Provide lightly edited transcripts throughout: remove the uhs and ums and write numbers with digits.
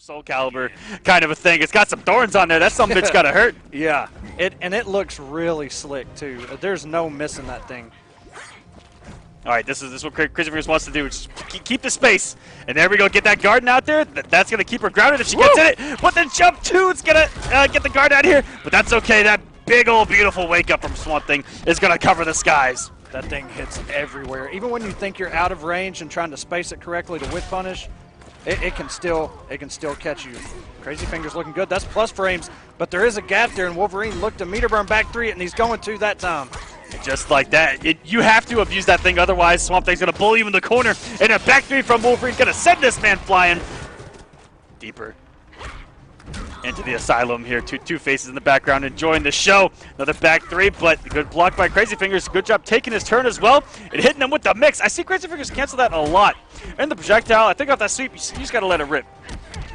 Soul Calibur kind of a thing. It's got some thorns on there. That's something that's got to hurt. Yeah, it looks really slick too. There's no missing that thing. All right, this is what CrazyFingers wants to do. Just keep the space. And there we go. Get that Garden out there. That's going to keep her grounded if she gets in it. But then jump 2, it's going to get the guard out of here. But that's okay. That big old beautiful wake up from Swamp Thing is going to cover the skies. That thing hits everywhere. Even when you think you're out of range and trying to space it correctly to whip punish, it can still catch you. CrazyFingers looking good. That's plus frames. But there is a gap there, and Wolverine looked to meter burn back 3 it, and he's going to that time. Just like that. You have to abuse that thing, otherwise Swamp Thing's going to bully you in the corner. And a back 3 from Wolverine's going to send this man flying deeper into the asylum here. Two faces in the background enjoying the show. Another back 3, but good block by CrazyFingers. Good job taking his turn as well and hitting him with the mix. I see CrazyFingers cancel that a lot. And the projectile, I think off that sweep, you just got to let it rip.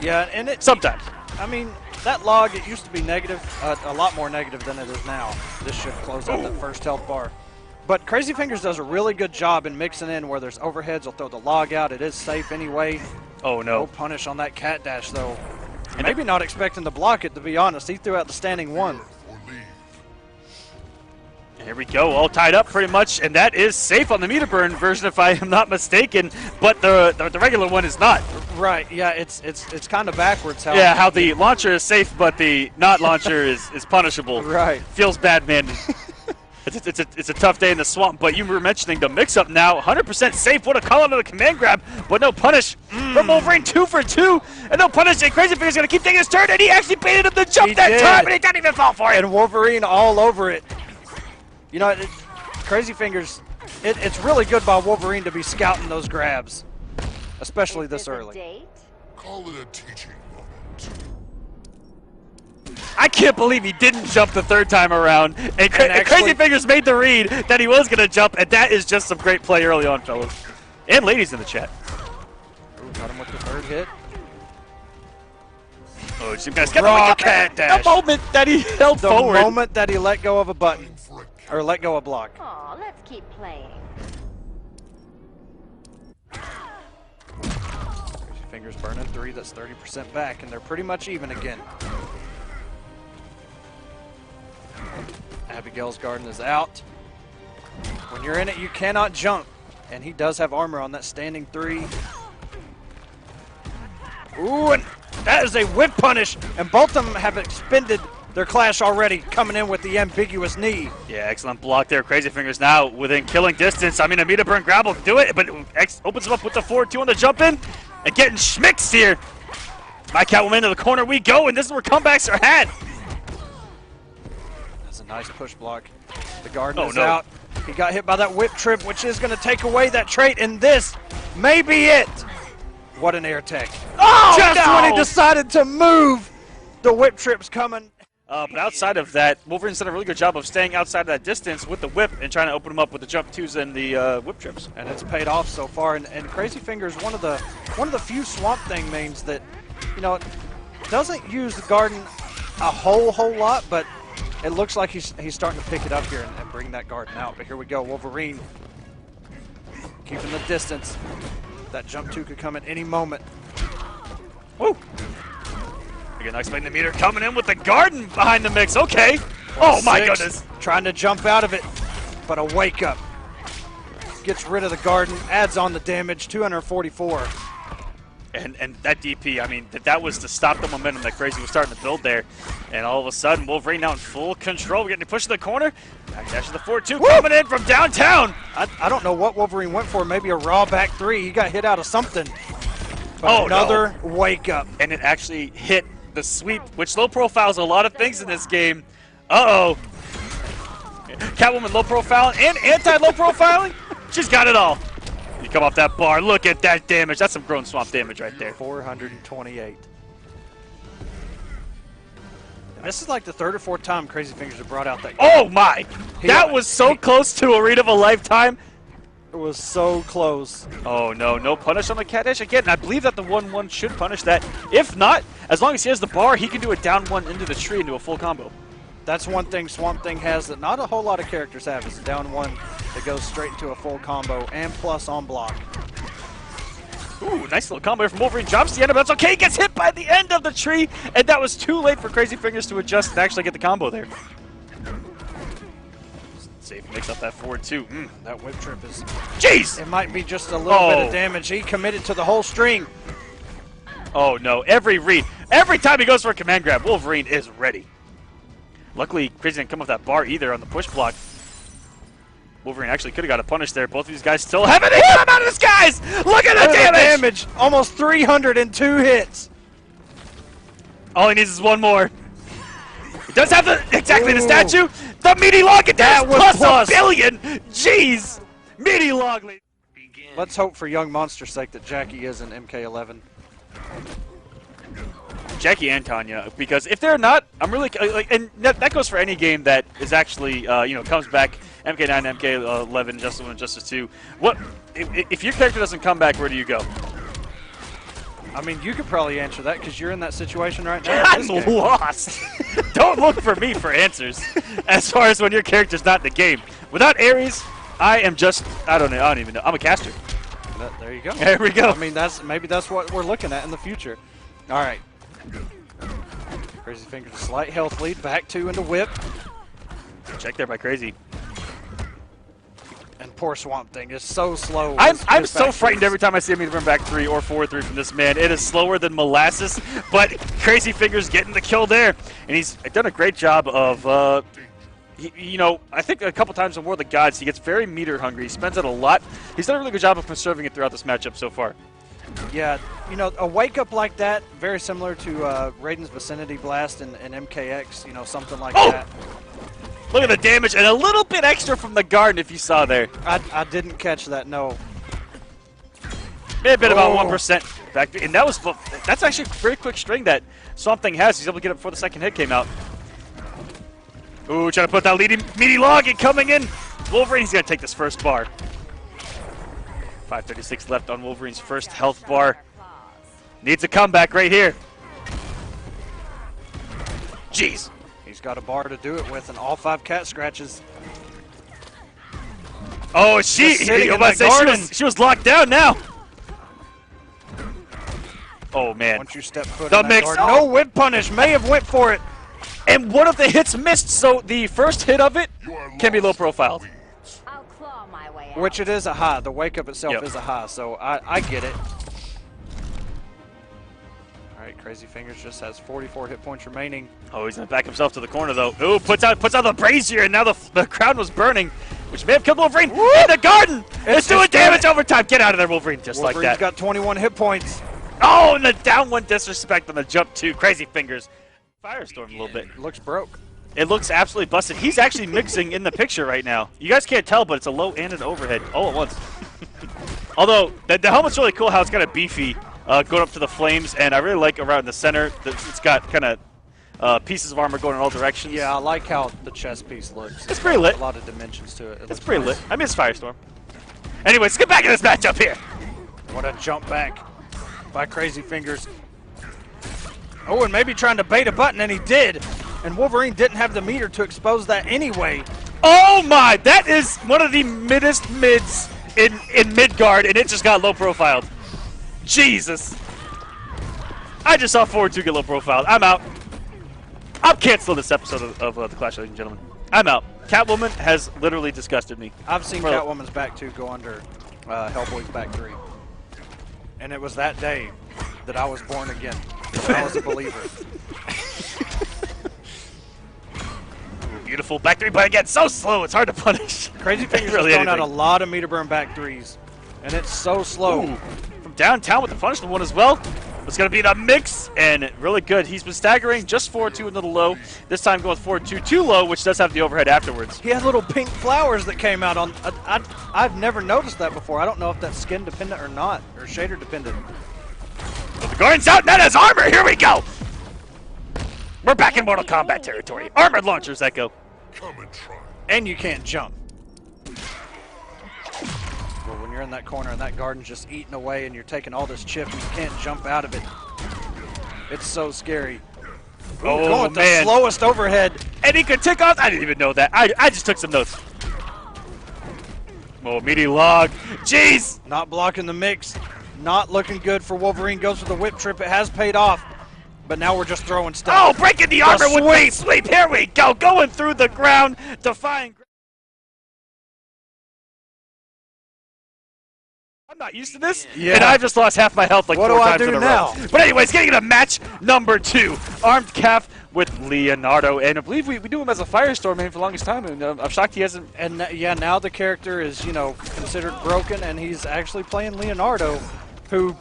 Yeah, and it sometimes. I mean, that log, it used to be negative, a lot more negative than it is now. This should close out that first health bar. But CrazyFingers does a really good job in mixing in where there's overheads. He'll throw the log out. It is safe anyway. Oh, no. No punish on that cat dash, though. And maybe not expecting to block it, to be honest. He threw out the standing 1. Here we go, all tied up pretty much, and that is safe on the meter burn version if I am not mistaken, but the regular one is not. Right, yeah, it's kind of backwards. How the launcher is safe, but the not launcher is punishable. Right. Feels bad, man. It's a tough day in the swamp, but you were mentioning the mix-up now. 100% safe. What a call onto the command grab, but no punish from Wolverine. 2 for 2, and no punish. And CrazyFingers going to keep taking his turn, and he actually baited him to jump that time, and he didn't even fall for it. And Wolverine all over it. You know, CrazyFingers, it's really good by Wolverine to be scouting those grabs, especially this early. Call it a teaching moment. I can't believe he didn't jump the 3rd time around. And CrazyFingers made the read that he was going to jump, and that is just some great play early on, fellas. And ladies in the chat. Ooh, got him with the 3rd hit. Oh, just guys get the moment that he held forward. The moment that he let go of a button. Or let go of block. Aw, let's keep playing. Fingers burning 3, that's 30% back, and they're pretty much even again. Abigail's Garden is out. When you're in it, you cannot jump. And he does have armor on that standing 3. Ooh, and that is a whip punish, and both of them have expended their clash already, coming in with the ambiguous knee. Yeah, excellent block there. CrazyFingers now within killing distance. I mean, a meter burn grab will do it, but X opens him up with the 4-2 on the jump in, and getting schmixed here. My Catwoman into the corner we go, and this is where comebacks are had. That's a nice push block. The Garden is out. He got hit by that whip trip, which is going to take away that trait, and this may be it. What an air tech. Oh, just when he decided to move, the whip trip's coming. But outside of that, Wolverine's done a really good job of staying outside of that distance with the whip and trying to open him up with the jump 2s and the whip trips. And it's paid off so far. And CrazyFingers, one of the few Swamp Thing mains that, you know, doesn't use the Garden a whole lot, but it looks like he's starting to pick it up here and bring that Garden out. But here we go, Wolverine keeping the distance. That jump 2 could come at any moment. Woo! Again, not expecting the meter coming in with the Garden behind the mix. Okay. Oh my goodness. Trying to jump out of it, but a wake up. Gets rid of the Garden, adds on the damage, 244. And that DP, I mean, that was to stop the momentum that Crazy was starting to build there. And all of a sudden, Wolverine now in full control. We're getting to push to the corner. Backdash to the 4-2 coming in from downtown. I don't know what Wolverine went for. Maybe a raw back 3. He got hit out of something. But another wake up. And it actually hit the sweep, which low profiles a lot of things in this game. Uh-oh. Catwoman low profiling and anti-low profiling. She's got it all. You come off that bar, look at that damage. That's some grown swamp damage right there. 428. And this is like the 3rd or 4th time CrazyFingers have brought out that. Oh my! That was so close to a read of a lifetime. It was so close. Oh no, no punish on the cat dash again. And I believe that the 1-1 should punish that. If not, as long as he has the bar, he can do a down 1 into the tree into a full combo. That's one thing Swamp Thing has that not a whole lot of characters have, is a down 1 that goes straight into a full combo and plus on block. Ooh, nice little combo from Wolverine. Jumps the end, but that's okay. He gets hit by the end of the tree, and that was too late for CrazyFingers to adjust and actually get the combo there. See if he makes up that forward two. That whip trip is... Jeez! It might be just a little bit of damage. He committed to the whole string. Oh, no. Every read. Every time he goes for a command grab, Wolverine is ready. Luckily, Crazy didn't come off that bar either on the push block. Wolverine actually could have got a punish there. Both of these guys still haven't hit him out of the skies! Look at the damage! Almost 302 hits. All he needs is one more. He does have exactly the statue. The meaty log at that was plus a billion. Jeez. Meaty log. Let's hope for young Monster's sake that Jackie is in MK11. Jackie and Tanya, because if they're not, I'm really like, and that goes for any game that is actually, comes back. MK9, MK11, Justice 1, and Justice 2. What if your character doesn't come back? Where do you go? I mean, you could probably answer that because you're in that situation right now. I'm lost. Don't look for me for answers. As far as when your character's not in the game, without Ares, I am just I don't even know. I'm a caster. There you go. There we go. I mean, maybe that's what we're looking at in the future. All right. CrazyFingers, a slight health lead. Back two into whip. Check there by Crazy. And poor Swamp Thing is so slow. I'm so frightened every time I see him either run back 3 or forward 3 from this man. It is slower than molasses, but CrazyFingers getting the kill there. And he's done a great job of, I think a couple times in War of the Gods, he gets very meter hungry. He spends it a lot. He's done a really good job of conserving it throughout this matchup so far. Yeah, a wake up like that, very similar to Raiden's Vicinity Blast and MKX, something like that. Look at the damage, and a little bit extra from the garden if you saw there. I didn't catch that, no. May have been about 1% back, and that's actually a very quick string that Swamp Thing has. He's able to get it before the second hit came out. Ooh, trying to put that meaty log and coming in. Wolverine's going to take this first bar. 5:36 left on Wolverine's first health bar. Needs a comeback right here. Jeez. He's got a bar to do it with, and all 5 cat scratches. Oh, she was locked down now. Oh, man. Once you step foot the in mix. that guard, no whip punish. May have went for it. And one of the hits missed, so the first hit of it can be low profile. I'll claw my way out. Which it is a high. The wake up itself is a high, so I get it. Alright, CrazyFingers just has 44 hit points remaining. Oh, he's going to back himself to the corner, though. Ooh, puts out the brazier, and now the crowd was burning, which may have killed Wolverine. In the garden! It's doing damage over time. Get out of there, Wolverine, just like that. Wolverine's got 21 hit points. Oh, and the down one disrespect on the jump, too. CrazyFingers. Firestorm a little bit. It looks broke. It looks absolutely busted. He's actually mixing in the picture right now. You guys can't tell, but it's a low and an overhead all at once. Although, the helmet's really cool how it's kind of beefy going up to the flames, and I really like around the center. It's got kind of pieces of armor going in all directions. Yeah, I like how the chest piece looks. It's pretty lit. A lot of dimensions to it. It's pretty lit. I miss Firestorm. Anyways, let's get back in this matchup here. What a jump back by CrazyFingers. Oh, and maybe trying to bait a button, and he did. And Wolverine didn't have the meter to expose that anyway. Oh my, that is one of the middest mids in mid guard, and it just got low profiled. Jesus. I just saw forward 2 get low profiled. I'm out. I'm canceling this episode of The Clash, ladies and gentlemen. I'm out. Catwoman has literally disgusted me. I've seen Catwoman's back 2 go under Hellboy's back 3. And it was that day that I was born again. I was a believer. Beautiful back 3, but again, so slow, it's hard to punish. CrazyFingers really has thrown out a lot of meter burn back 3s, and it's so slow. Ooh. From downtown with the punishment one as well. It's going to be the mix, and really good. He's been staggering just 4-2 into the low. This time going 4-2 too low, which does have the overhead afterwards. He had little pink flowers that came out on. I've never noticed that before. I don't know if that's skin dependent or not, or shader dependent. But the guard's out, that is armor. Here we go. We're back in Mortal Kombat territory. Armored launchers, Echo. Come and try. And you can't jump. Well, when you're in that corner and that garden's just eating away and you're taking all this chip and you can't jump out of it, it's so scary. Ooh, oh, going with man. The slowest overhead. And he could tick off. I didn't even know that. I just took some notes. Oh, meaty log. Jeez. Not blocking the mix. Not looking good for Wolverine. Goes for the whip trip. It has paid off. But now we're just throwing stuff. Oh, breaking the armor with big sweep. Here we go. Going through the ground. Defying. I'm not used to this. Yeah. And I've just lost half my health like what 4 do I times do in a now? row. But anyways, getting into match number 2. Armedcalf with Leonardo. And I believe we do him as a Firestorm main for the longest time. And I'm shocked he hasn't. And yeah, now the character is, you know, considered broken, and he's actually playing Leonardo, who,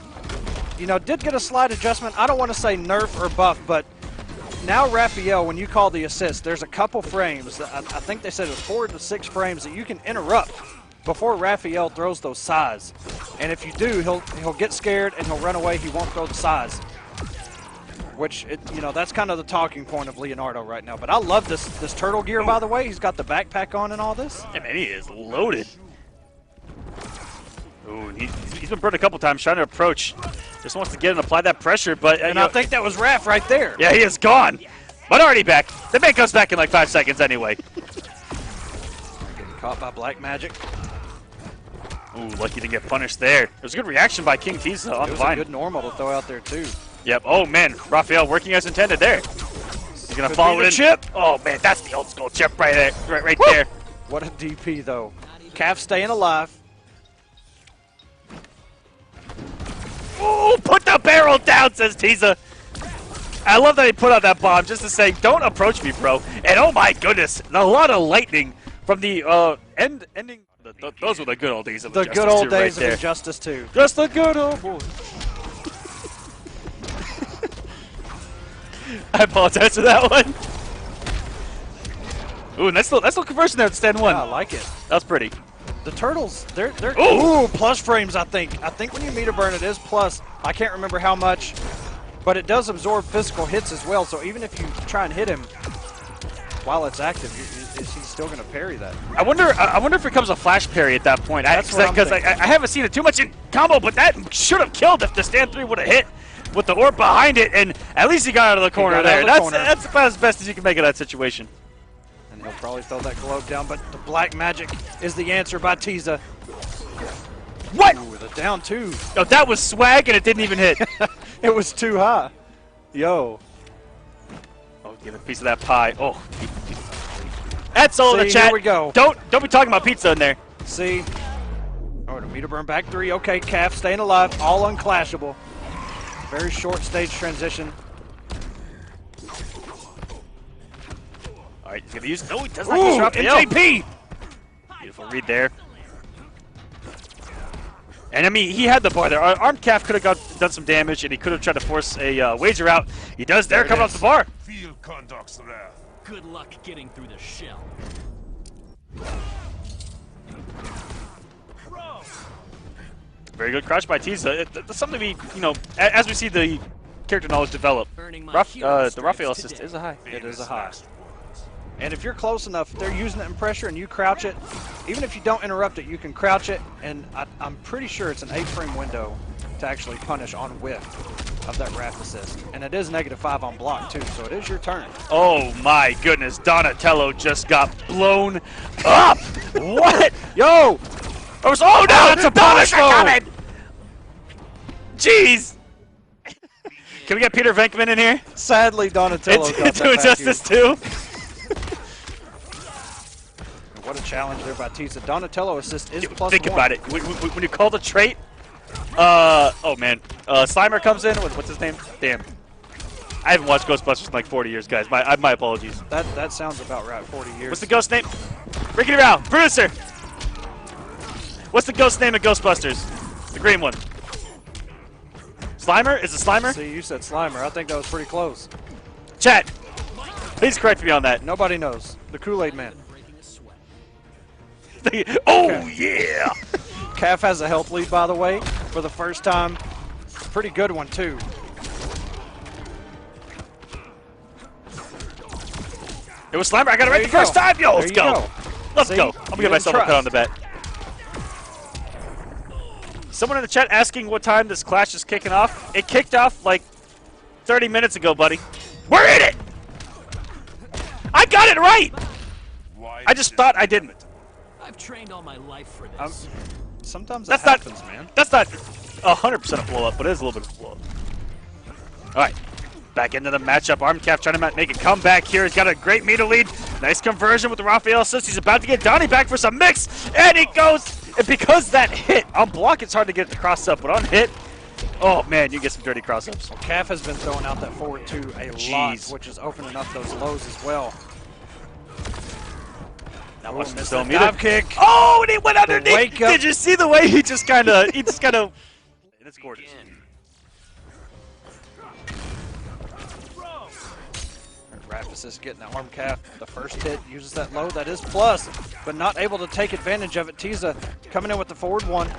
you know, did get a slight adjustment. I don't want to say nerf or buff, but now Raphael, when you call the assist, there's a couple frames. I think they said it was 4 to 6 frames that you can interrupt before Raphael throws those size. And if you do, he'll get scared and he'll run away. He won't throw the size. Which, you know, that's kind of the talking point of Leonardo right now. But I love this turtle gear, by the way. He's got the backpack on and all this. Yeah, man, he is loaded. Ooh, he's been burned a couple times trying to approach. Just wants to get and apply that pressure, but... And I think that was Raph right there. Yeah, he is gone. But already back. The man comes back in like 5 seconds anyway. Getting caught by black magic. Ooh, lucky to get punished there. It was a good reaction by King Tiza on It the was a line. good normal to throw out there, too. Yep. Oh, man. Raphael working as intended there. He's going to follow it in. Chip. Oh, man. That's the old school chip right there. Right there. What a DP, though. Calf staying alive. Ooh, put the barrel down, says Tiza. I love that he put out that bomb just to say, don't approach me, bro. And oh my goodness, a lot of lightning from the ending. Those were the good old days of The Injustice good old 2 right days of there. Injustice 2. Just the good old boy. I apologize for that one. Ooh, nice little conversion there to stand 1. Yeah, I like it. That was pretty. The turtles, they're Ooh. plus frames, I think. I think when you meter burn, it is plus. I can't remember how much, but it does absorb physical hits as well. So even if you try and hit him while it's active, is he still going to parry that? I wonder if it becomes a flash parry at that point. Because I haven't seen it too much in combo, but that should have killed if the stand 3 would have hit with the orb behind it, and at least he got out of the corner there. That's about as best as you can make of that situation. And he'll probably throw that globe down, but the black magic is the answer by Tiza. What? Ooh, the down 2. Oh, that was swag, and it didn't even hit. It was too high. Yo. Oh, get a piece of that pie. Oh. That's all in the See, chat. here we go. Don't be talking about pizza in there. See. Oh, the meter burn back 3. Okay, Calf staying alive. All unclashable. Very short stage transition. All right, he's going to use... No, he does not use Raphael. MJP! Beautiful read there. And, I mean, he had the bar there. Armedcalf could have done some damage, and he could have tried to force a wager out. He does there, coming off the bar. Field conduct's wrath. Good luck getting through the shell. Very good crouch by Tiza. That's something we, you know, as we see the character knowledge develop, the Raphael assist is a high. It is a high. And if you're close enough, if they're using it in pressure and you crouch it, even if you don't interrupt it, you can crouch it, and I'm pretty sure it's an 8-frame window to actually punish on whiff of that Raph assist. And it is -5 on block, too, so it is your turn. Oh my goodness, Donatello just got blown up! What? Yo! Oh no, that's a punish coming! Jeez! Can we get Peter Venkman in here? Sadly, Donatello got Into Injustice 2? What a challenge there by Tiza. Donatello assist is +1. Think about it. When you call the trait, oh man, Slimer comes in. What's his name? Damn. I haven't watched Ghostbusters in like 40 years, guys. My apologies. That sounds about right. 40 years. What's the ghost name? Ricky Rao, producer. What's the ghost name of Ghostbusters? The green one. Slimer? Is it Slimer? See, you said Slimer. I think that was pretty close. Chat, please correct me on that. Nobody knows. The Kool-Aid Man. Oh, Okay. yeah! Calf has a health lead, by the way, for the first time. Pretty good one, too. It was Slimer. I got it right the first time. Yo, let's go. Let's go. I'm going to get myself a pat on the bet. Someone in the chat asking what time this clash is kicking off. It kicked off like 30 minutes ago, buddy. We're in it! I got it right! I just thought I didn't. I've trained all my life for this. Sometimes That's that not, happens, man. That's not 100% a blow up, but it is a little bit of a blow up. All right, back into the matchup. Armedcalf trying to make a comeback here. He's got a great meter lead. Nice conversion with the Raphael assist. He's about to get Donnie back for some mix, and he goes. And because that hit on block, it's hard to get the cross up, but on hit, oh man, you get some dirty cross ups. Calf has been throwing out that forward two a lot, which is opening up those lows as well. Now watch missed the that dive kick. Oh, and he went underneath. Wake up. Did you see the way he just kind of, and it's gorgeous. Raphasis getting that arm calf. The first hit uses that low. That is plus, but not able to take advantage of it. Tiza coming in with the forward one.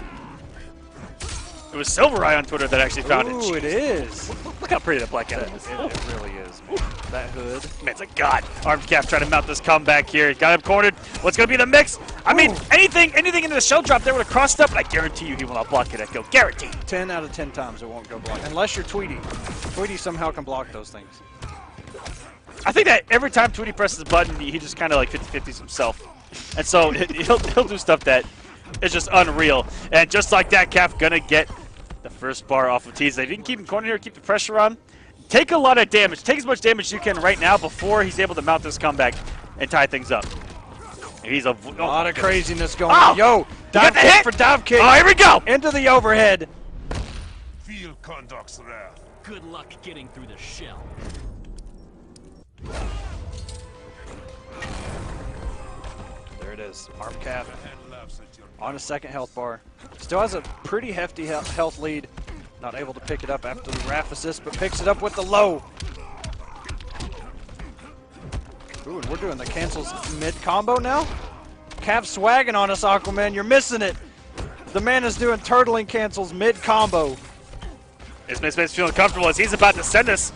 It was Silver Eye on Twitter that actually found it. Ooh, it is. Look how pretty that black cat is. It really is. That hood. Man, it's a god. Armedcalf trying to mount this comeback here. Got him cornered. What's going to be the mix? I mean, anything into the shell drop there would have crossed up, but I guarantee you he will not block it. Echo. Guaranteed. 10 out of 10 times it won't go block. Unless you're Tweety. Tweety somehow can block those things. I think that every time Tweety presses a button, he just kind of like 50-50s himself. And so he'll do stuff that is just unreal. And just like that, Calf gonna get the first bar off of Tiza. If you can keep him cornered here, keep the pressure on, take a lot of damage. Take as much damage as you can right now before he's able to mount this comeback and tie things up. He's a lot of craziness going on. Yo, dive kick for dive kick. Oh, here we go. Into the overhead. Field conduct's wrath. Good luck getting through the shell. There it is. Armedcalf on a second health bar. Still has a pretty hefty health lead. Not able to pick it up after the Raph assist, but picks it up with the low. Ooh, and we're doing the cancels mid combo now. Calf swagging on us, Aquaman. You're missing it. The man is doing turtling cancels mid combo. This feeling comfortable as he's about to send us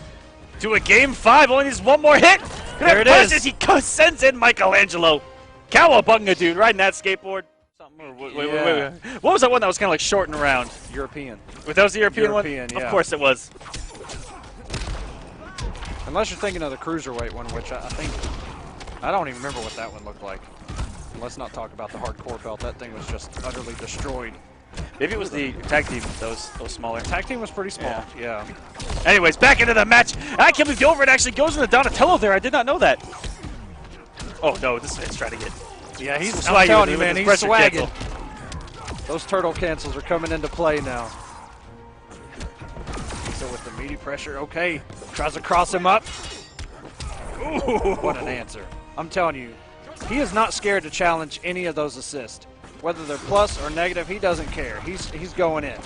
to a game 5. Only needs one more hit. There it is. As he sends in Michelangelo. Cowabunga, dude, riding that skateboard. Wait. What was that one that was kind of like short and round? European. That was the European one? Yeah. Of course it was. Unless you're thinking of the cruiserweight one, which I don't even remember what that one looked like. Let's not talk about the hardcore belt. That thing was just utterly destroyed. Maybe it was the tag team, those smaller. Tag team was pretty small, yeah. Anyways, back into the match. I can't believe the overhead actually goes into Donatello there. I did not know that. Oh no, this man's trying to get. Yeah, he's I'm telling you, man, his he's swagging. cancel. Those turtle cancels are coming into play now. So with the meaty pressure, okay. Tries to cross him up. Ooh, what an answer. I'm telling you, he is not scared to challenge any of those assists. Whether they're plus or negative, he doesn't care. He's going in.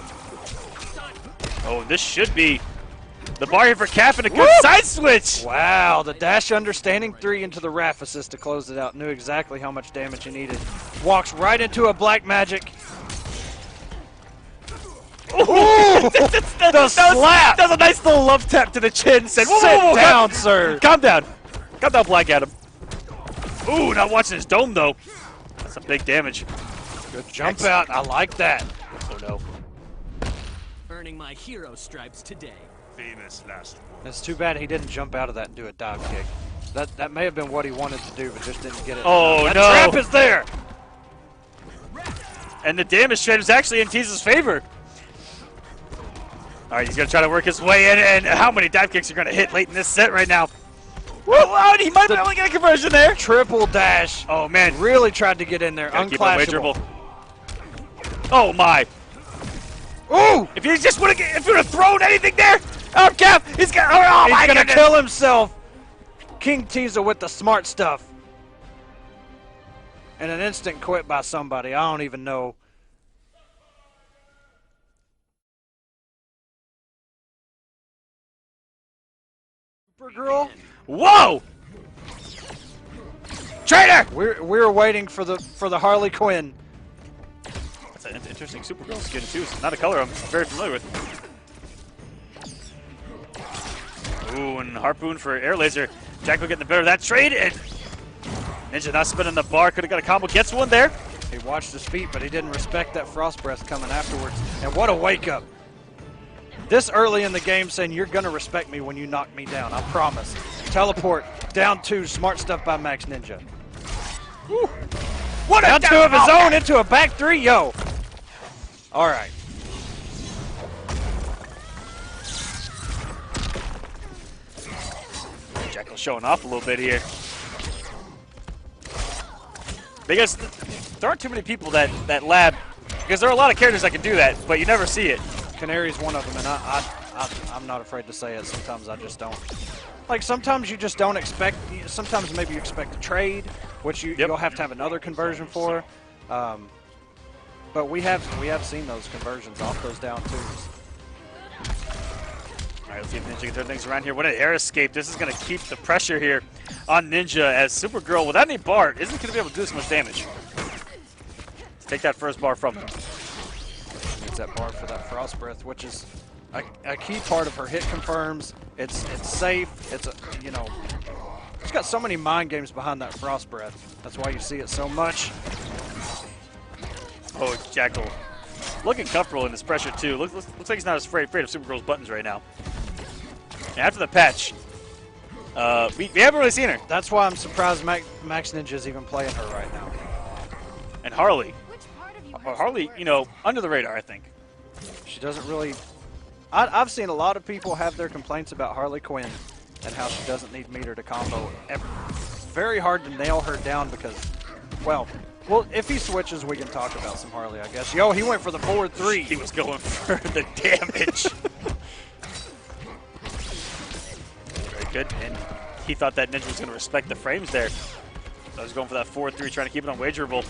Oh, this should be the bar here for Calf and a good side switch. Wow, the dash understanding 3 into the Raph assist to close it out. Knew exactly how much damage he needed. Walks right into a black magic. Ooh! the slap! That was a nice little love tap to the chin. Said, Sit down, sir. Calm down. Calm down, Black Adam. Ooh, not watching his dome, though. That's some big damage. Good jump out. I like that. Oh, no. Earning my hero stripes today. Famous last word. It's too bad he didn't jump out of that and do a dive kick. That may have been what he wanted to do, but just didn't get it. Oh, that no. trap is there. And the damage trade is actually in Tiza's favor. All right, he's going to try to work his way in, and how many dive kicks are going to hit late in this set right now? Whoa, he might be able to get a conversion there. Triple dash. Oh, man. Really tried to get in there. Unclashable. Oh, my. Ooh! If he just would have thrown anything there, Armedcalf, he's gonna kill himself. King Tiza with the smart stuff. And an instant quit by somebody. I don't even know. Supergirl. Whoa! Traitor! We're waiting for the Harley Quinn. That's an interesting Supergirl skin too. It's not a color I'm very familiar with. Ooh, and Harpoon for Air Laser. Jackal getting the better of that trade, and Ninja not spinning the bar. Could have got a combo. Gets one there. He watched his feet, but he didn't respect that frost breath coming afterwards. And what a wake up! This early in the game saying you're gonna respect me when you knock me down. I promise. Teleport down 2. Smart stuff by Maxninja. Woo. What down 2 of his own into a back 3. Yo. All right. Jackal showing off a little bit here. Because there aren't too many people that lab, because there are a lot of characters that can do that, but you never see it. Canary's one of them, and I'm not afraid to say it. Sometimes I just don't. Like, sometimes you just don't expect, sometimes maybe you expect a trade, which you'll have to have another conversion for. But we have seen those conversions off those down twos. All right, let's see if Ninja can turn things around here. What an air escape. This is going to keep the pressure here on Ninja, as Supergirl, without any bar, isn't going to be able to do this much damage. Let's take that first bar from him. Needs that bar for that frost breath, which is a key part of her hit confirms. It's safe. It's it's got so many mind games behind that frost breath. That's why you see it so much. Oh, Jackal looking comfortable in this pressure too. Looks like he's not as afraid of Supergirl's buttons right now. And after the patch, we haven't really seen her. That's why I'm surprised Maxninja is even playing her right now. And Harley, Harley, under the radar, I think. She doesn't really. I've seen a lot of people have their complaints about Harley Quinn and how she doesn't need meter to combo ever. Very hard to nail her down because, well, if he switches, we can talk about some Harley, I guess. Yo, he went for the forward 3. He was going for the damage. Very good. And he thought that Ninja was going to respect the frames there. So I was going for that 4-3, trying to keep it unwagerable.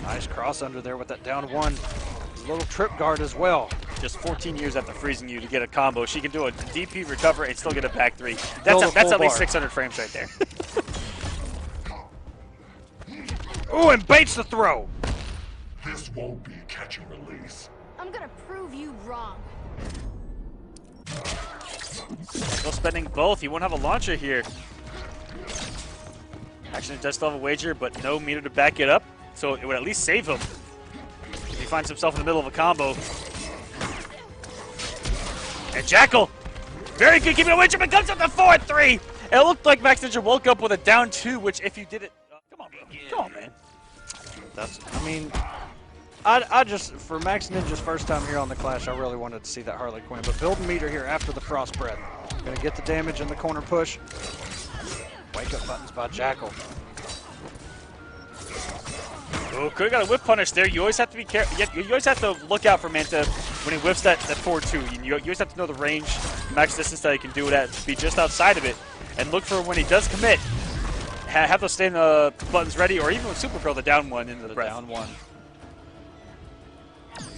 Nice cross under there with that down 1. A little trip guard as well. Just 14 years after freezing you to get a combo. She can do a DP recover and still get a back 3. That's at least 600 frames right there. Ooh, and baits the throw. This won't be catch and release. I'm gonna prove you wrong. Still spending both. He won't have a launcher here. Actually, does still have a wager, but no meter to back it up. So it would at least save him if he finds himself in the middle of a combo. And Jackal, very good keeping a wager, but comes up to 4-3. And it looked like Maxninja woke up with a down 2, which if you did it, come on, man. I just, for Maxninja's first time here on the Clash, I really wanted to see that Harley Quinn. But building meter here after the frost breath. Gonna get the damage in the corner push. Wake up buttons by Jackal. Oh, could have got a whip punish there. You always have to be careful. You always have to look out for Manta when he whips that 4-2. You always have to know the range, max distance that he can do it at, be just outside of it, and look for when he does commit. Have those stand buttons ready, or even with Supergirl, the down 1 into the breath. Down 1.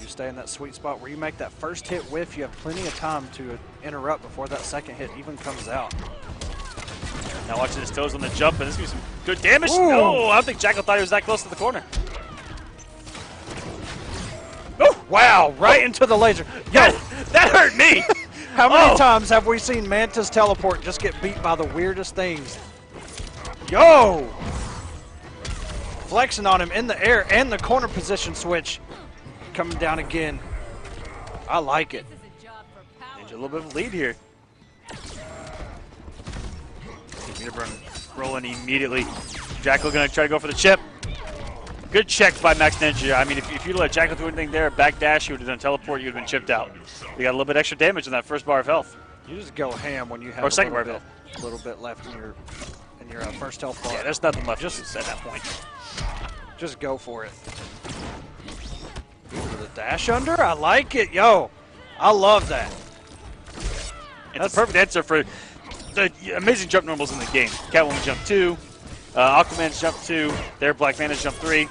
You stay in that sweet spot where you make that first hit whiff. You have plenty of time to interrupt before that second hit even comes out. Now watching his toes on the jump, and this gives some good damage. Ooh. No, I don't think Jackal thought he was that close to the corner. Oh, wow, right into the laser. Yo, that hurt me. how many times have we seen Manta's teleport just get beat by the weirdest things? Yo! Flexing on him in the air and the corner position switch. Coming down again. I like it. Ninja a little bit of a lead here. Meterburn rolling immediately. Jackal gonna try to go for the chip. Good check by Maxninja. I mean, if you let Jackal do anything there, backdash, you would have done teleport, you would have been chipped out. You got a little bit extra damage in that first bar of health. You just go ham when you have a little bit left in your first health bar. Yeah, there's nothing left just at that point. Just go for it. Ooh, the dash under? I like it. Yo, I love that. It's a perfect answer for the amazing jump normals in the game. Catwoman jump 2, Aquaman's jump 2, their Black Manta's jump 3.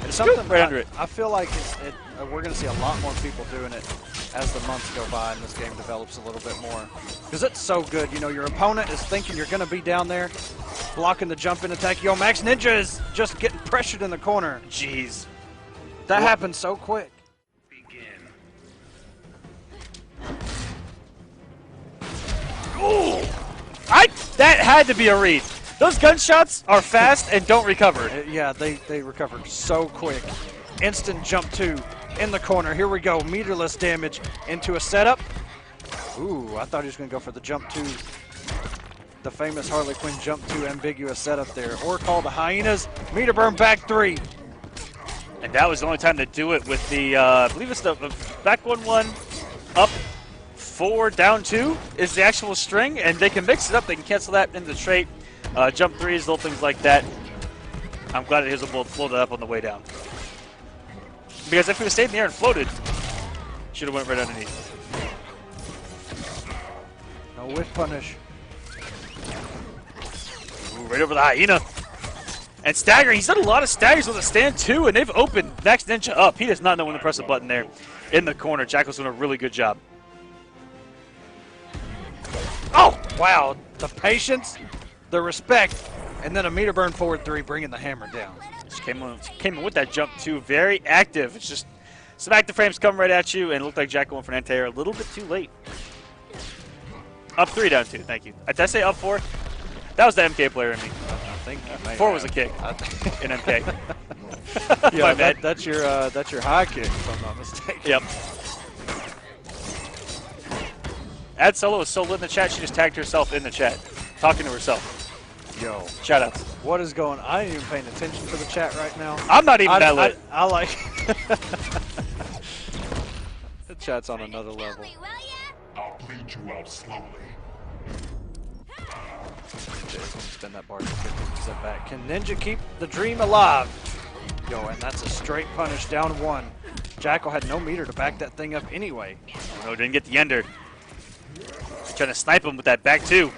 It's something right under it. I feel like we're going to see a lot more people doing it as the months go by and this game develops a little bit more. Because it's so good. You know, your opponent is thinking you're going to be down there, blocking the jump in attack. Yo, Maxninja is just getting pressured in the corner. Jeez. That happened so quick. Ooh! That had to be a read. Those gunshots are fast and don't recover. Yeah, they recovered so quick. Instant jump 2 in the corner. Here we go. Meterless damage into a setup. Ooh, I thought he was going to go for the jump 2. The famous Harley Quinn jump 2 ambiguous setup there. Or call the hyenas. Meter burn back 3. And that was the only time to do it with the, I believe it's the back 1-1, up 4, down 2 is the actual string, and they can mix it up. They can cancel that into the straight, jump threes, little things like that. I'm glad that he was able to float it up on the way down. Because if he stayed in the air and floated, should have went right underneath. No whiff punish. Ooh, right over the hyena. And staggering. He's done a lot of staggers with a stand too, and they've opened Maxninja up. He does not know when to press a button there in the corner. Jackal's doing a really good job. Oh, wow. The patience, the respect, and then a meter burn forward 3, bringing the hammer down. Just came in with that jump too. Very active. It's just some active frames come right at you, and it looked like Jackal went for an anti-air a little bit too late. Up 3, down 2. Thank you. Did I say up 4? That was the MK player in me. I think you may 4 have. was a kick in MK. Yeah, My bad. that's your high kick, if I'm not mistaken. Yep. Ad Solo is so lit in the chat, she just tagged herself in the chat, talking to herself. Yo. Shout outs. What is going on? I ain't even paying attention to the chat right now. I'm not even that lit. I like the chat's on another level. I'll bleed you out slowly. Spin that bar to 50% back. Can Ninja keep the dream alive? Yo, and that's a straight punish down 1. Jackal had no meter to back that thing up anyway. Oh, no, didn't get the ender. Trying to snipe him with that back 2.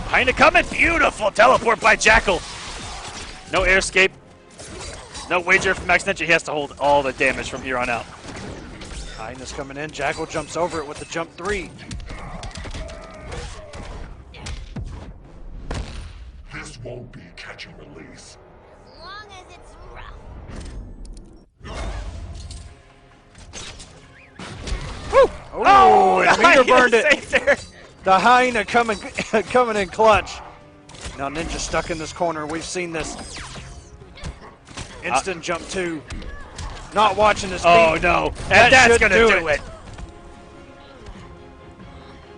Hyena coming. Beautiful teleport by Jackal. No air escape. No wager from Maxninja. He has to hold all the damage from here on out. Hyena's coming in. Jackal jumps over it with the jump 3. This won't be catch and release. As long as it's rough. Woo! Oh, the and meter hyena burned it. saved there. The hyena coming in clutch. Now Ninja stuck in this corner. We've seen this. Instant jump 2. Not watching this. Oh beat. no, That and that's should gonna do do it. it.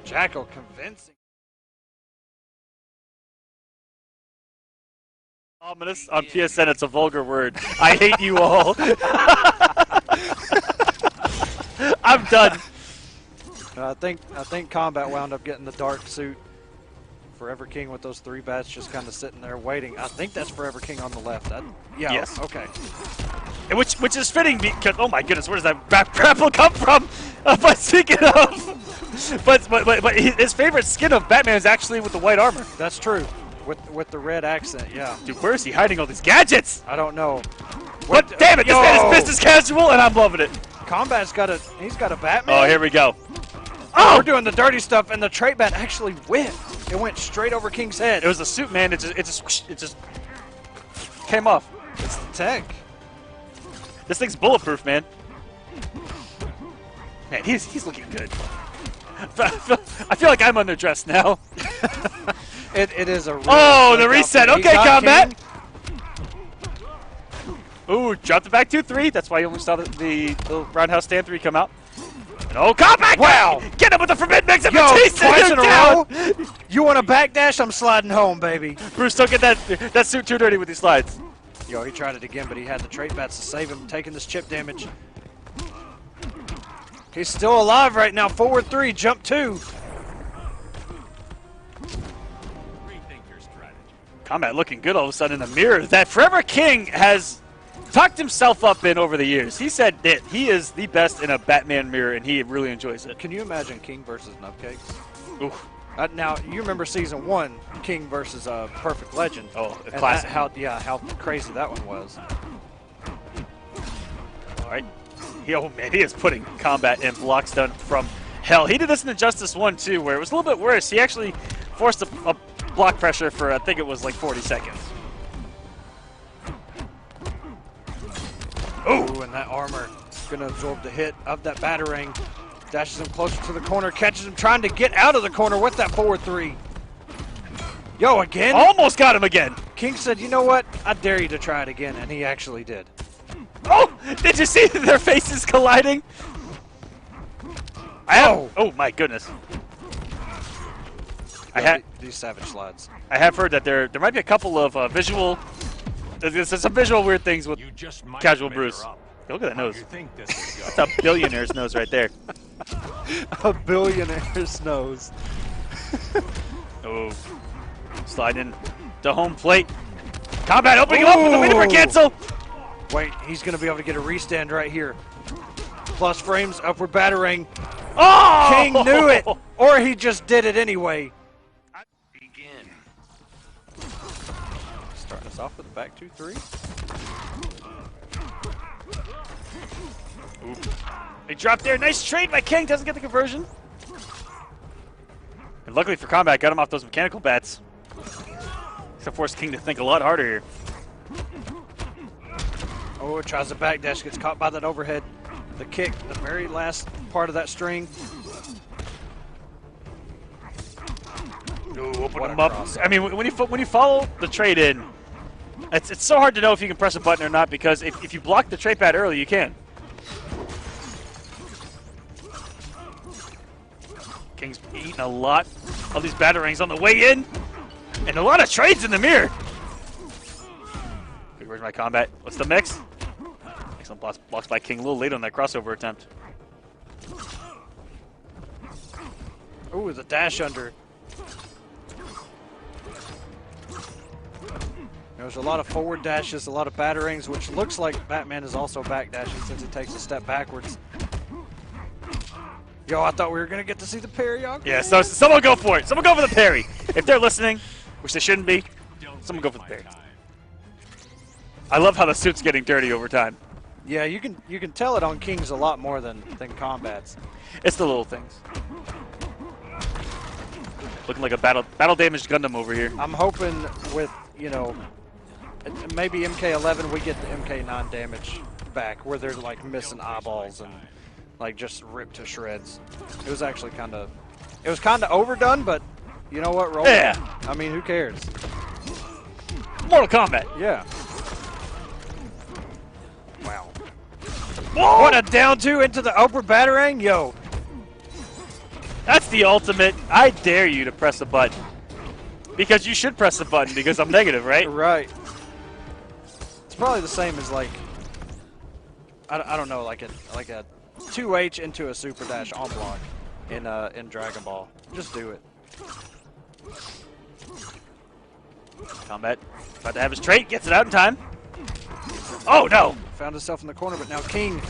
Jackal convincing. Ominous on PSN. It's a vulgar word. I hate you all. I'm done. I think Kombat wound up getting the dark suit. Forever King with those 3 bats just kind of sitting there waiting. I think that's Forever King on the left. Yeah. Yes. Okay. And which is fitting because oh my goodness, where does that grapple come from? But speaking of, but his favorite skin of Batman is actually with the white armor. That's true. With the red accent. Yeah. Dude, where is he hiding all these gadgets? I don't know. But damn it, this man is business casual, and I'm loving it. Kombat's got a Batman. Oh, here we go. Oh, we're doing the dirty stuff, and the trait bat actually went. It went straight over King's head. It was a suit, man. It just came off. It's the tech. This thing's bulletproof, man. Man, he's looking good. I feel like I'm underdressed now. It is a real the reset. outfit. Okay, He got Kombat. King. Ooh, dropped it back 2-3. That's why you only saw the roundhouse stand 3 come out. And oh, Kombat! Wow. Get him with the forbidden mix of Yo, Batista. twice in a Down. row. You want a backdash? I'm sliding home, baby. Bruce, don't get that suit too dirty with these slides. Yo, he tried it again, but he had the trait bats to save him, taking this chip damage. He's still alive right now. Forward 3, jump 2. Kombat looking good all of a sudden in the mirror. That Forever King has talked himself up in over the years. He said that he is the best in a Batman mirror, and he really enjoys it. Can you imagine King versus Nutcakes? Ooh. Now, you remember Season 1, King versus Perfect Legend. Oh, a And classic. how crazy that one was. All right. Oh, man, he is putting Kombat in blocks done from hell. He did this in Injustice 1, too, where it was a little bit worse. He actually forced a block pressure for, I think it was like 40 seconds. Ooh, and that armor going to absorb the hit of that Batarang. Dashes him closer to the corner, catches him trying to get out of the corner with that forward 3. Yo, again? Almost got him again. King said, you know what? I dare you to try it again, and he actually did. Oh, did you see their faces colliding? Oh my goodness. These savage slides. I have heard that there might be a couple of visual There's some visual weird things with You just might casual measure Bruce. up. Look at that How nose. do you think this is That's going? a billionaire's nose right there. A billionaire's nose. Oh, sliding to home plate. Kombat opening him up with the winner for cancel. Wait, he's going to be able to get a restand right here. Plus frames, upward battering. Oh! King knew it, or he just did it anyway. Begin. Starting us off with a back 2-3. He dropped there. Nice trade by King. Doesn't get the conversion. And luckily for Kombat, got him off those mechanical bats. Except forced King to think a lot harder here. Oh, tries to backdash, gets caught by that overhead. The kick, the very last part of that string. Ooh, open What him a up. cross. I mean, when you follow the trade in, it's so hard to know if you can press a button or not because if you block the trade pad early, you can. King's eating a lot of these batarangs on the way in, and a lot of trades in the mirror. Okay, where's my Kombat? What's the mix? Excellent blocks by King. A little late on that crossover attempt. Ooh, the dash under. There's a lot of forward dashes, a lot of batterings, which looks like Batman is also backdashing since he takes a step backwards. Yo, I thought we were going to get to see the parry on. Yeah, so someone go for it. Someone go for the parry. If they're listening, which they shouldn't be, someone go for the parry. I love how the suit's getting dirty over time. Yeah, you can tell it on Kings a lot more than Kombat's. It's the little things. Looking like a battle damaged Gundam over here. I'm hoping with, you know, maybe MK11 we get the MK9 damage back where they're like missing eyeballs and like just ripped to shreds. It was actually kind of overdone, but you know what? Roll it. Yeah. I mean, who cares? Mortal Kombat. Yeah. Wow. Whoa! What a down two into the upper batarang, yo. That's the ultimate. I dare you to press a button. Because you should press the button because I'm negative, right? Right. It's probably the same as like I don't know, like a 2H into a super dash on block in Dragon Ball. Just do it. Kombat about to have his trait, gets it out in time. Oh no! Found himself in the corner, but now King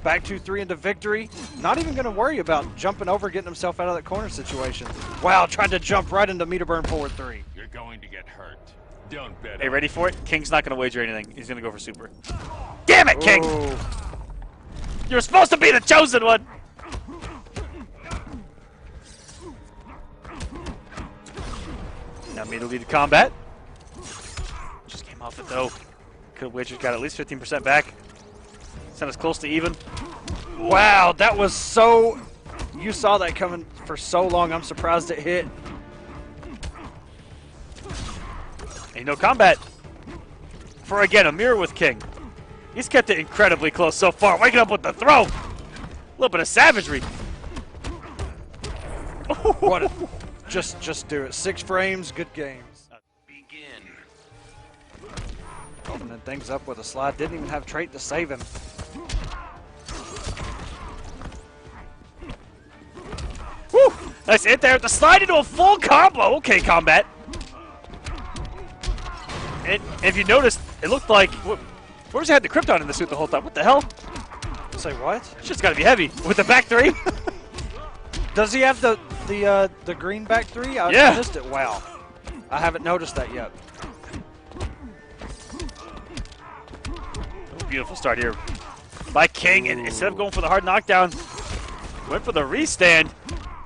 back 2-3 into victory. Not even going to worry about jumping over, getting himself out of that corner situation. Wow, tried to jump right into meter burn forward 3. You're going to get hurt. Don't bet. Hey, ready for it? King's not going to wager anything. He's going to go for super. Damn it, King! Ooh. You're supposed to be the chosen one! Now immediately to Kombat. Just came off it though. Could have wagered, got at least 15% back. Sent us close to even. Wow, that was so... You saw that coming for so long. I'm surprised it hit. And you know, Kombat, for again, a mirror with King. He's kept it incredibly close so far. Waking up with the throw. A little bit of savagery. What a, just do it. 6 frames, good games. Begin. Opening things up with a slide. Didn't even have trait to save him. Woo! Nice hit there. The slide into a full combo. Okay, Kombat. And if you noticed, it looked like where's he had the Krypton in the suit the whole time? What the hell? Say what? It's just got to be heavy with the back 3. Does he have the green back 3? I Yeah. missed it. Wow. I haven't noticed that yet. Beautiful start here by King, and instead of going for the hard knockdown, went for the restand.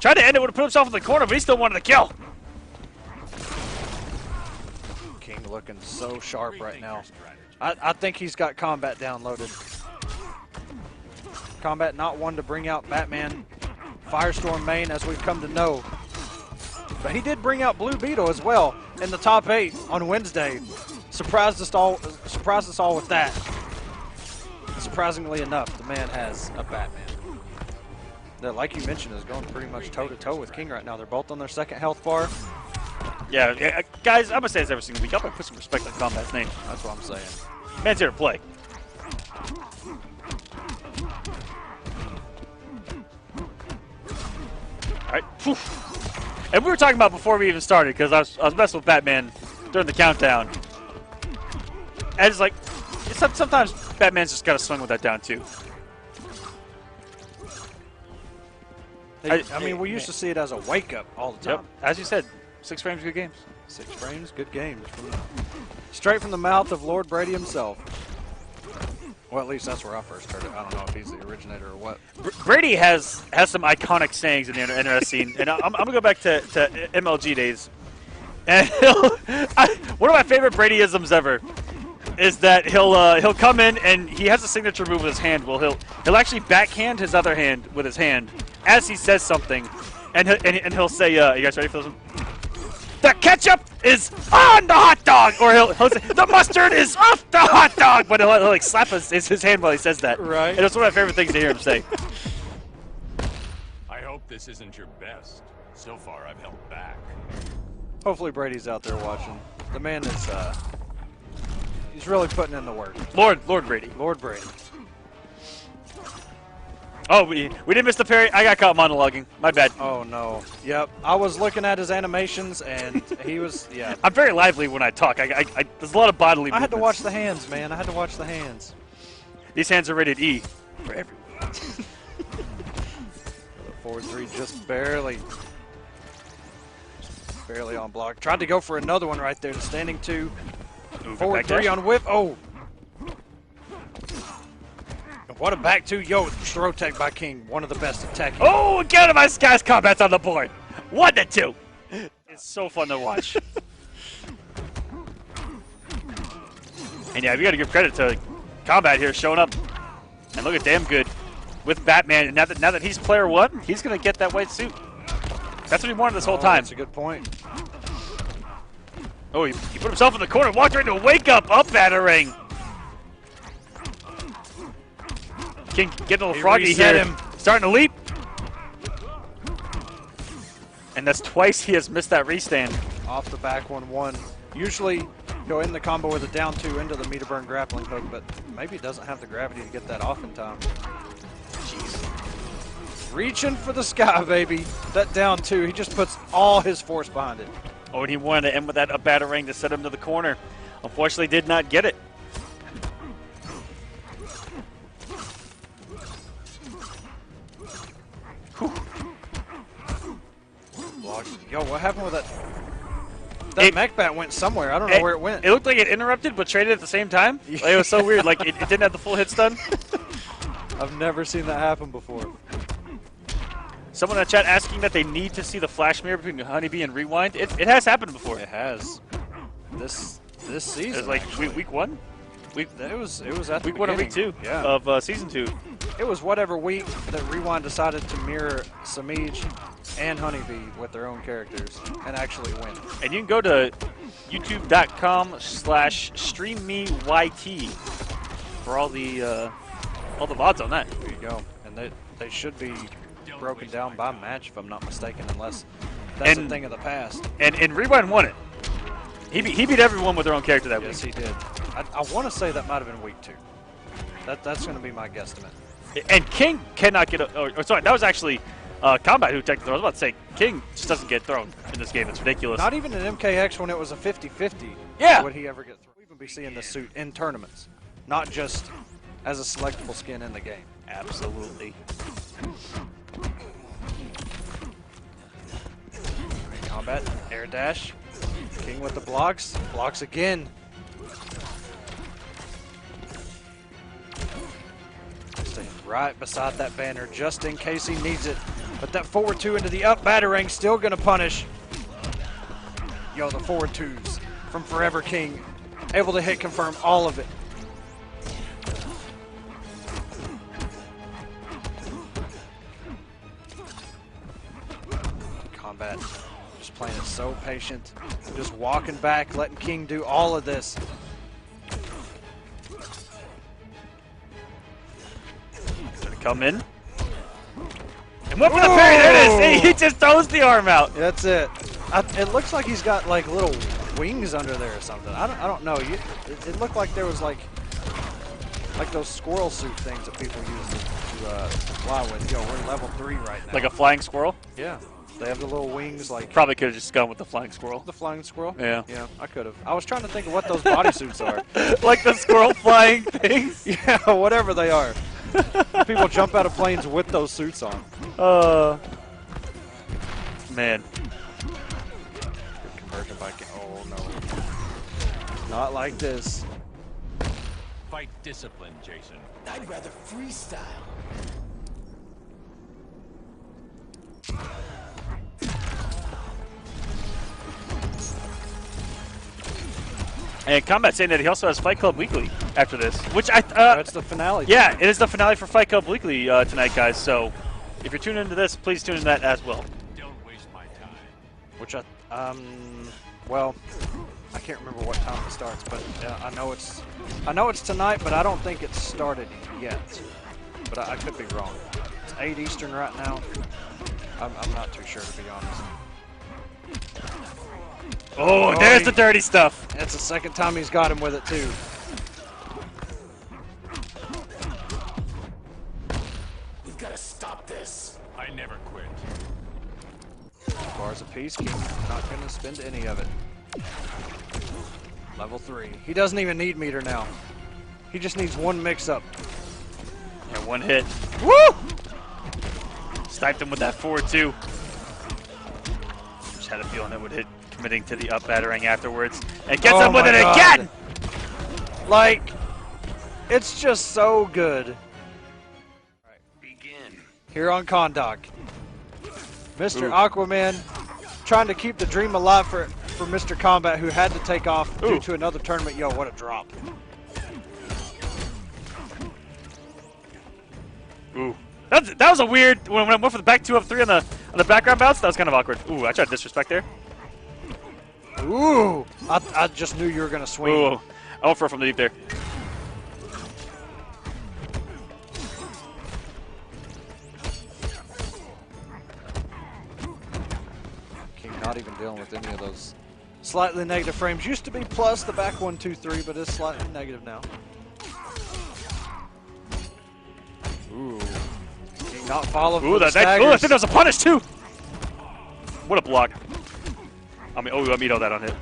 Tried to end it, would have put himself in the corner, but he still wanted to kill. King looking so sharp right now. I think he's got Kombat downloaded. Kombat not one to bring out Batman Firestorm main as we've come to know. But he did bring out Blue Beetle as well in the top 8 on Wednesday. Surprised us all with that. Surprisingly enough, the man has a Batman that, like you mentioned, is going pretty much toe-to-toe with King right now. They're both on their second health bar. Yeah, guys, I'm gonna say this every single week. I'm gonna put some respect on Kombat's name. That's what I'm saying. Man's here to play. Alright. And we were talking about before we even started, because I was messing with Batman during the countdown. And it's like, sometimes Batman's just got to swing with that down, too. I mean, we used to see it as a wake-up all the time. Yep. As you said, 6 frames, good games. 6 frames, good games. Straight from the mouth of Lord Brady himself. Well, at least that's where I first heard it. I don't know if he's the originator or what. Brady has some iconic sayings in the internet scene, and I'm gonna go back to MLG days. And one of my favorite Bradyisms ever is that he'll come in and he has a signature move with his hand. Well, he'll actually backhand his other hand with his hand as he says something, and he'll say, "You guys ready for this one? The ketchup is on the hot dog," or he'll say, "The mustard is off the hot dog," but he'll like slap his hand while he says that. Right. And it's one of my favorite things to hear him say. I hope this isn't your best. So far, I've held back. Hopefully Brady's out there watching. The man is, he's really putting in the work. Lord Brady. Lord Brady. Oh, we didn't miss the parry. I got caught monologuing. My bad. Oh, no. Yep. I was looking at his animations, and he was, yeah. I'm very lively when I talk. There's a lot of bodily movements. I had to watch the hands, man. I had to watch the hands. These hands are rated E for everyone. The 4-3 just barely on block. Tried to go for another one right there. The standing 2. Forward 3 on whip. Oh. What a back 2. Yo, throw tech by King. One of the best attacking. Oh, again, my guys' Kombat's on the board. 1-2. It's so fun to watch. And yeah, we got to give credit to Kombat here showing up and looking damn good with Batman. And now that he's player 1, he's going to get that white suit. That's what he wanted this whole time. That's a good point. Oh, he put himself in the corner, walked right into a wake-up battering. King getting a little froggy here. Starting to leap. And that's twice he has missed that restand. Off the back 1-1. Usually go in the combo with a down 2 into the meter burn grappling hook, but maybe it doesn't have the gravity to get that off in time. Jeez. Reaching for the sky, baby. That down 2, he just puts all his force behind it. Oh, and he wanted to end with that battering to set him to the corner. Unfortunately, did not get it. Yo, what happened with that? That mech bat went somewhere. I don't know where it went. It looked like it interrupted, but traded at the same time. Like, it was so weird. Like it didn't have the full hit stun. I've never seen that happen before. Someone in the chat asking that they need to see the flash mirror between Honeybee and Rewind. It has happened before. It has. This season. It was like week 1. It was at the week 1 or week 2 of season 2. It was whatever week that Rewind decided to mirror Samij and Honeybee with their own characters and actually win. And you can go to youtube.com/streammeyt for all the VODs on that. There you go. And they should be broken down by match, if I'm not mistaken, unless that's a thing of the past. And Rewind won it. He beat everyone with their own character that week. Yes, he did. I want to say that might have been week 2. That's going to be my guesstimate. And King cannot get sorry, that was actually Kombat who technically, I was about to say, King just doesn't get thrown in this game. It's ridiculous. Not even in MKX when it was a 50-50 would he ever get thrown. We'll even be seeing this suit in tournaments, not just as a selectable skin in the game. Absolutely. Kombat, air dash. King with the blocks. Blocks again. Staying right beside that banner just in case he needs it. But that forward 2 into the up battering still going to punish. Yo, the forward 2s from Forever King. Able to hit confirm all of it. Kombat just playing it so patient. Just walking back, letting King do all of this. Gonna come in. And what for the parry? There it is! He just throws the arm out. That's it. It looks like he's got like little wings under there or something. I don't know. It looked like there was like those squirrel suit things that people use to fly with. Yo, we're level 3 right now. Like a flying squirrel? Yeah. They have the little wings like... Probably could have just gone with the flying squirrel. The flying squirrel? Yeah. Yeah, I could have. I was trying to think of what those bodysuits are. Like the squirrel flying things? Yeah, whatever they are. People jump out of planes with those suits on. Man. Conversion bike. Oh, no. Not like this. Fight discipline, Jason. I'd rather freestyle. And Kombat saying that he also has Fight Club Weekly after this, which That's the finale. yeah, it is the finale for Fight Club Weekly tonight, guys. So if you're tuning into this, please tune into that as well. Don't waste my time. Which well, I can't remember what time it starts, but I know it's tonight, but I don't think it's started yet. But I could be wrong. It's 8 Eastern right now. I'm not too sure, to be honest. Oh, there's the dirty stuff. That's the second time he's got him with it too. We've got to stop this. I never quit. Bars apiece, King. Not gonna spend any of it. Level 3. He doesn't even need meter now. He just needs one mix-up. Yeah, one hit. Woo! Sniped him with that forward too. Just had a feeling it would hit, committing to the up battering afterwards, and gets him with it again. Like, it's just so good. Begin. Here on Kondak, Mr. Aquaman trying to keep the dream alive for Mr. Kombat, who had to take off due to another tournament. Yo, what a drop. Ooh. That was a weird, when I went for the back 2 up 3 on the background bounce, that was kind of awkward. Ooh, I tried disrespect there. Ooh, I just knew you were going to swing. Ooh, I went for it from the deep there. King not even dealing with any of those slightly negative frames. Used to be plus the back 1, 2, 3, but it's slightly negative now. Ooh. King not following. Ooh, I think that was a punish too. What a block. I mean, I mean, all that on hit.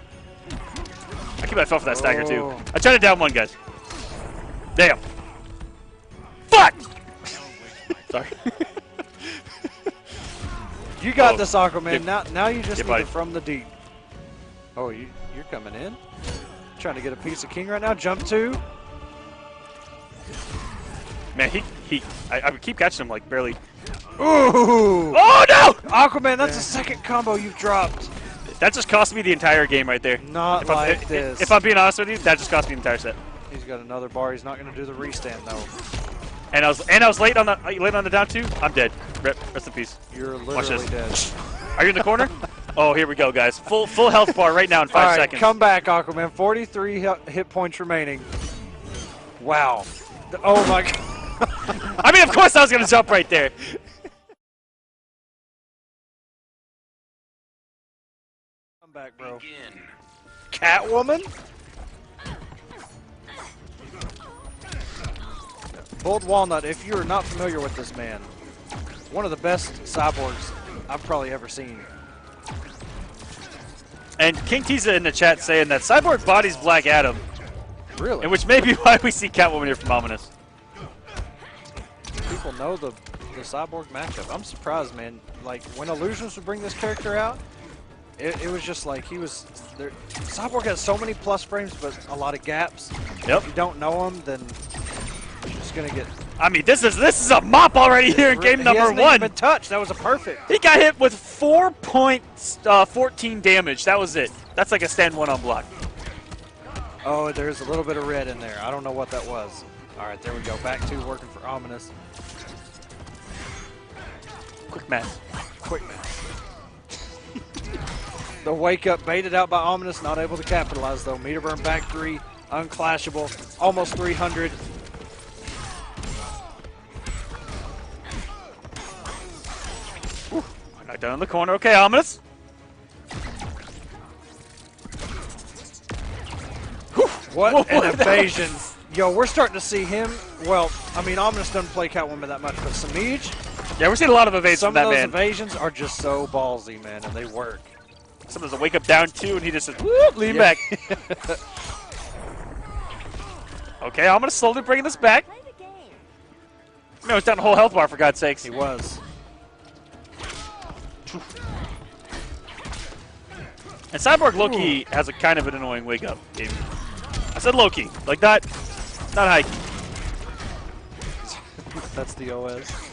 I keep my fell for that stagger too. I tried to down one, guys. Damn. Fuck! Sorry. You got this, Aquaman. Now you just need buddy. it from the deep. Oh, you're coming in? Trying to get a piece of King right now. Jump 2. Man, I keep catching him like barely. Ooh! Oh no! Aquaman, that's the second combo you've dropped. That just cost me the entire game right there. Not like this. If I'm being honest with you, that just cost me the entire set. He's got another bar. He's not going to do the restand though. And I was late on the down 2. I'm dead. Rest in peace. You're Watch literally this. dead. Are you in the corner? Oh, here we go, guys. Full health bar right now in 5 All right, seconds. come back, Aquaman. 43 hit points remaining. Wow. Oh my God. I mean, of course I was going to jump right there. Come back, bro. Begin. Catwoman? BoiledWalnut, if you're not familiar with this man, one of the best cyborgs I've probably ever seen. And King Tiza in the chat saying that Cyborg bodies Black Adam. Really? And which may be why we see Catwoman here from Ominous. People know the Cyborg matchup. I'm surprised, man. Like, when Illusions would bring this character out, it was just like he was there. Cyborg has so many plus frames, but a lot of gaps. Yep. If you don't know him, then you're just gonna get. I mean, this is a mop already here in game number 1. He hasn't even been touched. That was a perfect. He got hit with 4.14 damage. That was it. That's like a stand 1 on block. Oh, there's a little bit of red in there. I don't know what that was. All right, there we go. Back to working for Ominous. Quick math. Quick match. The wake up baited out by Ominous, not able to capitalize though. Meter burn back 3, unclashable, almost 300. Knocked down in the corner. Okay, Ominous. What an evasion. Yo, we're starting to see him. Well, I mean, Ominous doesn't play Catwoman that much, but Samij, Yeah, we're seeing a lot of evasions some from of that those man. evasions are just so ballsy, man, and they work. Sometimes a wake up down two, and he just says, whoop, lean back. Okay, I'm going to slowly bring this back. Play the game. No, it's down a whole health bar, for God's sakes. He was. And Cyborg low-key has a kind of an annoying wake-up. I said low-key. Like that, not high-key. That's the OS.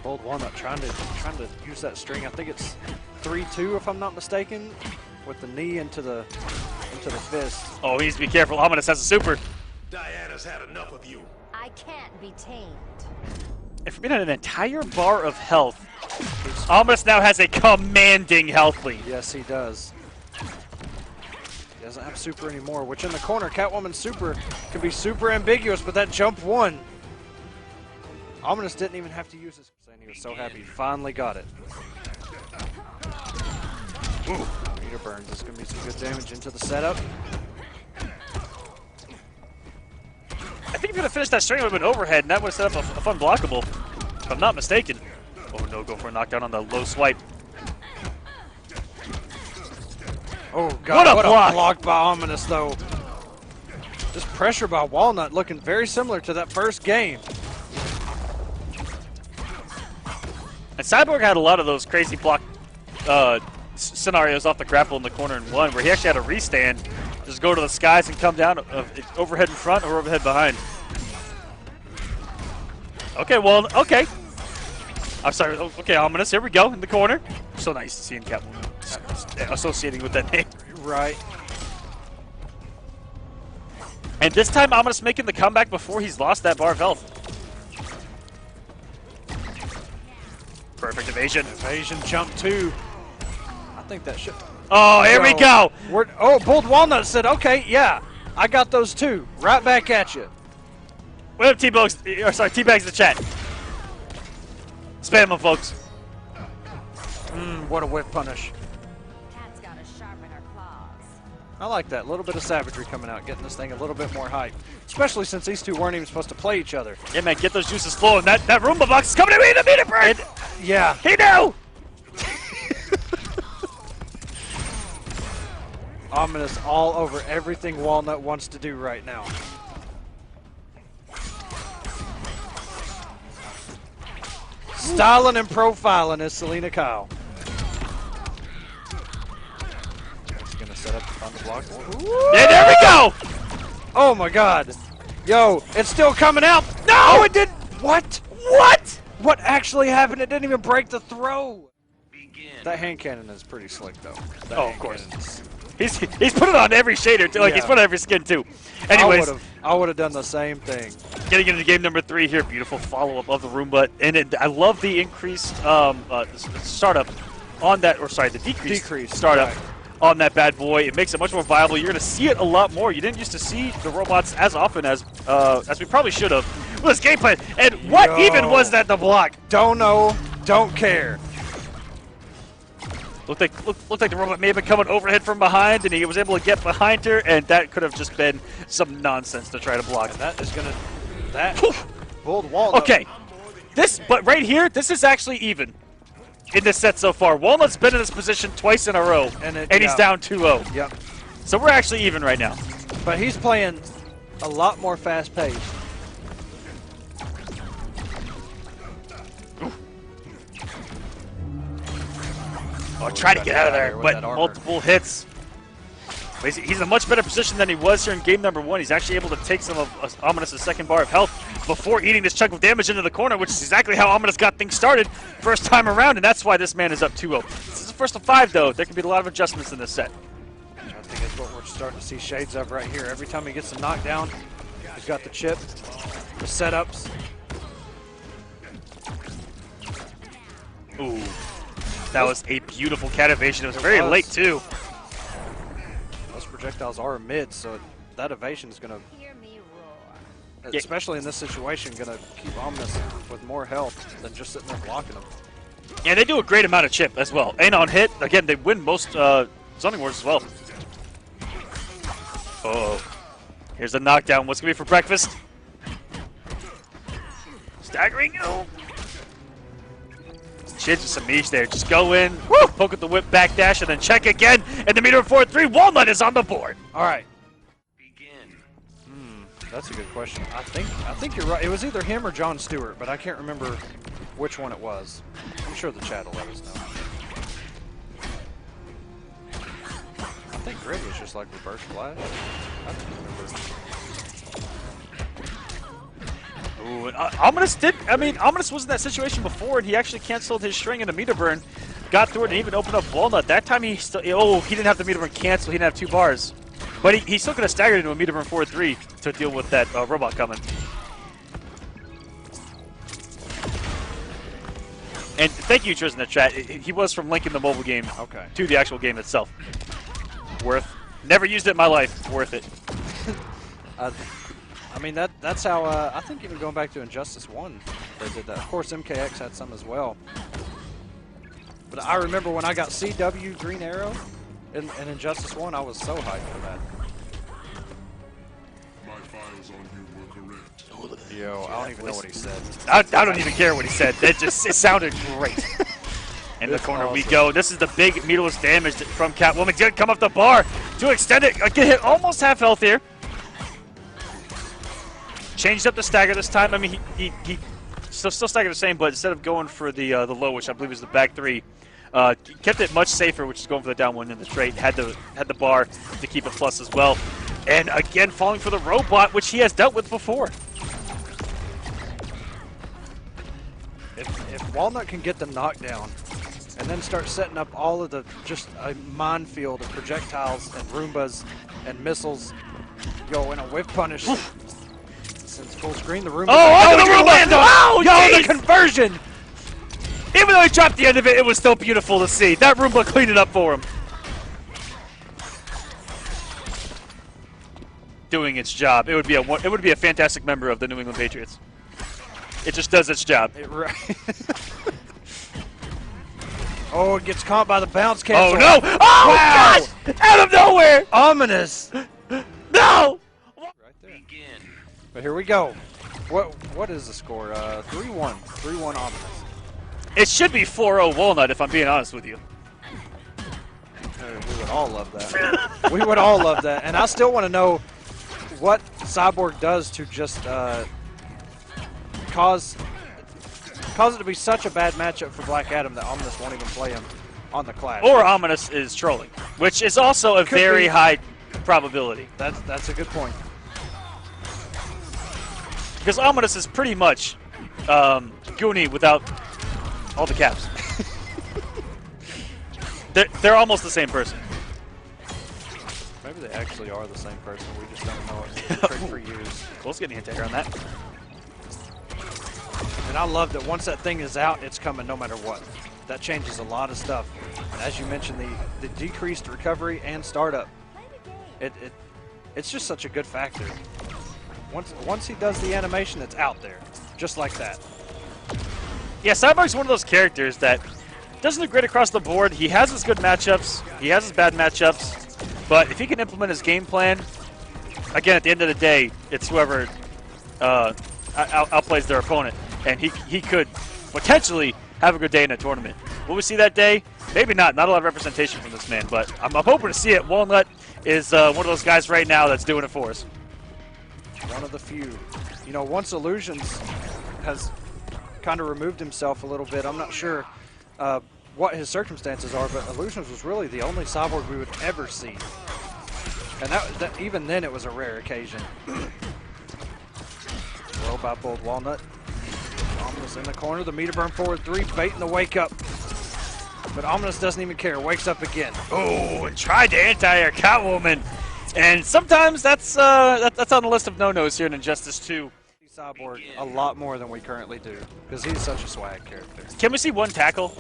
BoiledWalnut trying to use that string. I think it's 3-2 if I'm not mistaken, with the knee into the fist. Oh, he needs to be careful. Ominous has a super. Diana's had enough of you. I can't be tamed. And for being at an entire bar of health, Ominous now has a commanding health lead. Yes, he does. He doesn't have super anymore, which in the corner, Catwoman's super can be super ambiguous, but that jump won. Ominous didn't even have to use his. He was so happy he finally got it. Ooh. Meter burns. This is going to be some good damage into the setup. I think if you would have finished that string, it would have been overhead, and that would have set up a fun blockable, if I'm not mistaken. Oh no, go for a knockdown on the low swipe. Oh God, What a block by Ominous though. This pressure by Walnut looking very similar to that first game. And Cyborg had a lot of those crazy block scenarios off the grapple in the corner in one, where he actually had a restand, just go to the skies and come down overhead in front or overhead behind. Okay, well, okay. I'm sorry. Okay, Ominous. Here we go in the corner. So nice to see Catwoman associating with that name. Right. And this time, Ominous making the comeback before he's lost that bar of health. Perfect evasion. Evasion jump 2. I think that should. Oh, here we go. BoiledWalnut said, okay, yeah, I got those too. Right back at you. What up, T-Bugs? T-Bags in the chat. Spam them, folks. What a whip punish. Cat's gotta sharpen her claws. I like that. A little bit of savagery coming out, getting this thing a little bit more hype. Especially since these two weren't even supposed to play each other. Yeah, man, get those juices flowing. That Roomba box is coming to me to meet it, Brad. Yeah. He knew. Ominous all over everything Walnut wants to do right now. Styling and profiling is Selena Kyle. He's gonna set up on the block. Yeah, there we go. Oh my God. Yo, it's still coming out. No, it didn't. What? What? What actually happened? It didn't even break the throw. That hand cannon is pretty slick though. That Oh, of hand course. cannon's- He's put it on every shader, too. Like, he's Yeah. put it on every skin, too. Anyways, I would have done the same thing. getting into game number 3 here. Beautiful follow-up of the Roomba. And I love the increased startup on that, or sorry, the decreased startup right. on that bad boy. It makes it much more viable. You're going to see it a lot more. You didn't used to see the robots as often as we probably should have with this gameplay. And what even was that, the block? Don't know, don't care. Looked like the robot may have been coming overhead from behind, and he was able to get behind her, and that could have just been some nonsense to try to block. And that is gonna, BoiledWalnut. Okay, but right here, this is actually even in this set so far. Walnut's been in this position twice in a row, and he's down 2-0. Yep. So we're actually even right now. But he's playing a lot more fast-paced. Oh, try to get out of there, with but that armor. multiple hits. But he's in a much better position than he was here in game number 1. He's actually able to take some of Ominous' second bar of health before eating this chunk of damage into the corner, which is exactly how Ominous got things started first time around, and that's why this man is up 2-0. This is the first of 5, though. There can be a lot of adjustments in this set. I think that's what we're starting to see shades of right here. Every time he gets a knockdown, he's got the chip, the setups. Ooh. That was a beautiful cat evasion. It was very late, too. Those projectiles are mid, so that evasion is going Hear me roar. to, especially in this situation, going to keep Ominous with more health than just sitting there blocking him. And they do a great amount of chip as well. And on hit, again, they win most zoning wars as well. Oh. Here's a knockdown. What's going to be for breakfast? Staggering. Oh. Changes some niche there. Just go in, woo, poke with the whip, backdash, and then check again. And the meter 4-3. Walnut is on the board. All right. Begin. That's a good question. I think you're right. It was either him or John Stewart, but I can't remember which one it was. I'm sure the chat will let us know. I think Grid was just like reverse flash. I don't remember. Ooh, and Ominous did. I mean, Ominous was in that situation before, and he actually canceled his string into meter burn, got through it, and even opened up Walnut. That time he still. Oh, he didn't have the meter burn cancel. He didn't have 2 bars, but he still could have staggered into a meter burn 4-3 to deal with that robot coming. And thank you, Triz, in the chat. He was from linking the mobile game to the actual game itself. Worth. Never used it in my life. Worth it. I mean, that's how, I think even going back to Injustice 1, they did that. Of course, MKX had some as well. But I remember when I got CW Green Arrow in Injustice 1, I was so hyped for that. My files on you were correct. Yo, I don't even know what he said. I don't even care what he said. It sounded great. In the corner we go. This is the big meterless damage from Catwoman. He's going to come off the bar to extend it. Get hit almost half health here. Changed up the stagger this time. I mean, he still staggered the same, but instead of going for the low, which I believe is the back 3, kept it much safer, which is going for the down 1 in the straight. Had the bar to keep it plus as well. And again, falling for the robot, which he has dealt with before. If Walnut can get the knockdown and then start setting up all of the just a minefield of projectiles and Roombas and missiles, yo, in a whiff punish. Since full screen, the Roomba. Oh, the Roomba! Oh, yo, the conversion! Even though he dropped the end of it, it was still beautiful to see. That Roomba cleaned it up for him. Doing its job. It would be a fantastic member of the New England Patriots. It just does its job. Right. Oh, it gets caught by the bounce cancel. Oh no! Oh wow. God! Out of nowhere! Ominous. No! Right there. But here we go. What is the score? 3-1. 3-1 Ominous. It should be 4-0 Walnut, if I'm being honest with you. We would all love that. We would all love that. And I still want to know what Cyborg does to just cause it to be such a bad matchup for Black Adam that Ominous won't even play him on the Clash. Or Ominous is trolling, which is also a very high probability. That's a good point. Because Ominous is pretty much Goonie without all the caps. They're almost the same person. Maybe they actually are the same person. We just don't know it. It's a trick for use. Cole's getting a hit taker on that. And I love that once that thing is out, it's coming no matter what. That changes a lot of stuff. And as you mentioned, the decreased recovery and startup. It's just such a good factor. Once he does the animation, it's out there, just like that. Yeah, Cyborg's one of those characters that doesn't do great across the board. He has his good matchups. He has his bad matchups. But if he can implement his game plan, again, at the end of the day, it's whoever outplays their opponent. And he could potentially have a good day in a tournament. Will we see that day? Maybe not. Not a lot of representation from this man, but I'm hoping to see it. Walnut is one of those guys right now that's doing it for us. One of the few. You know, once Illusions has kind of removed himself a little bit, I'm not sure what his circumstances are, but Illusions was really the only Cyborg we would ever see. And that even then it was a rare occasion. Low by BoiledWalnut. Ominous in the corner, the meter burn forward 3, baiting the wake up. But Ominous doesn't even care, wakes up again. Oh, and tried to anti-air Catwoman. And sometimes that's on the list of no-nos here in Injustice 2. Cyborg a lot more than we currently do, because he's such a swag character. Can we see one tackle?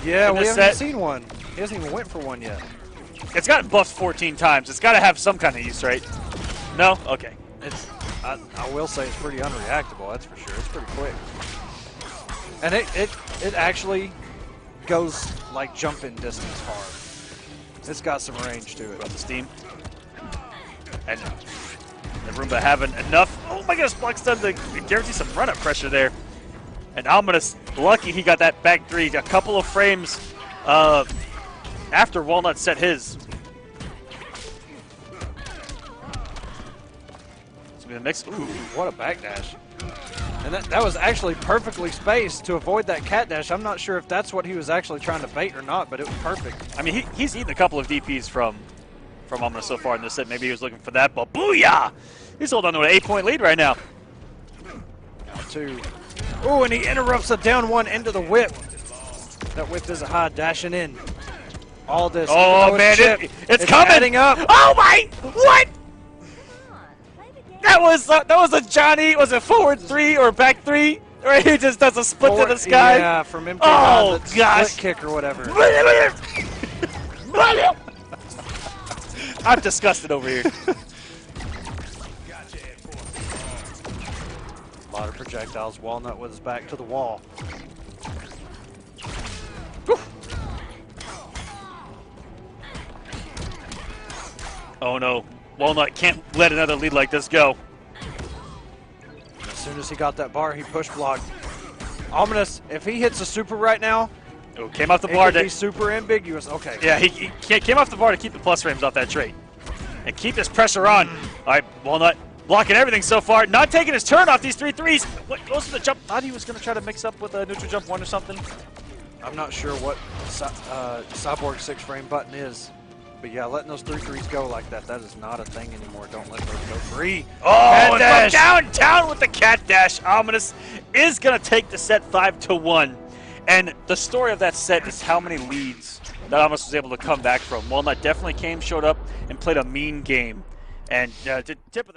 Yeah, in we this haven't set? seen one. He hasn't even went for one yet. It's gotten buffed 14 times. It's got to have some kind of use, right? No? Okay. I will say it's pretty unreactable, that's for sure. It's pretty quick. And it actually goes like jumping distance hard. It's got some range to it. About the steam. And the Roomba having enough. Oh my goodness, block stun to guarantee some run-up pressure there. And Ominous, lucky he got that back three a couple of frames after Walnut set his. It's gonna be the next. Ooh. What a backdash. And that was actually perfectly spaced to avoid that cat dash. I'm not sure if that's what he was actually trying to bait or not, but it was perfect. I mean, he's eaten a couple of DPs from Ominous so far in this set. Maybe he was looking for that, but booyah! He's holding on to an 8-point lead right now. Now 2. Ooh, and he interrupts a down 1 into the whip. That whip is a high, dashing in. All this. Oh man, it's coming! Adding up. Oh my! What? That was a Johnny. Was it forward 3 or back 3? Or he just does a split to the sky? Yeah, from empty Oh gosh! split kick or whatever. I'm disgusted over here. A lot of projectiles. Walnut with his back to the wall. Oh no. Walnut can't let another lead like this go. As soon as he got that bar, he push blocked. Ominous, if he hits a super right now, Oh, came off the it bar. could be super ambiguous. Okay. Yeah, he came off the bar to keep the plus frames off that trait. And keep this pressure on. All right, Walnut blocking everything so far. Not taking his turn off these 3 threes. What goes to the jump? Thought he was going to try to mix up with a neutral jump 1 or something. I'm not sure what Cyborg 6-frame button is. But yeah, letting those 3 threes go like that is not a thing anymore. Don't let those go free. Oh, and down with the cat dash. Ominous is going to take the set 5-1. And the story of that set is how many leads that Ominous was able to come back from. Walnut definitely showed up, and played a mean game. And tip of the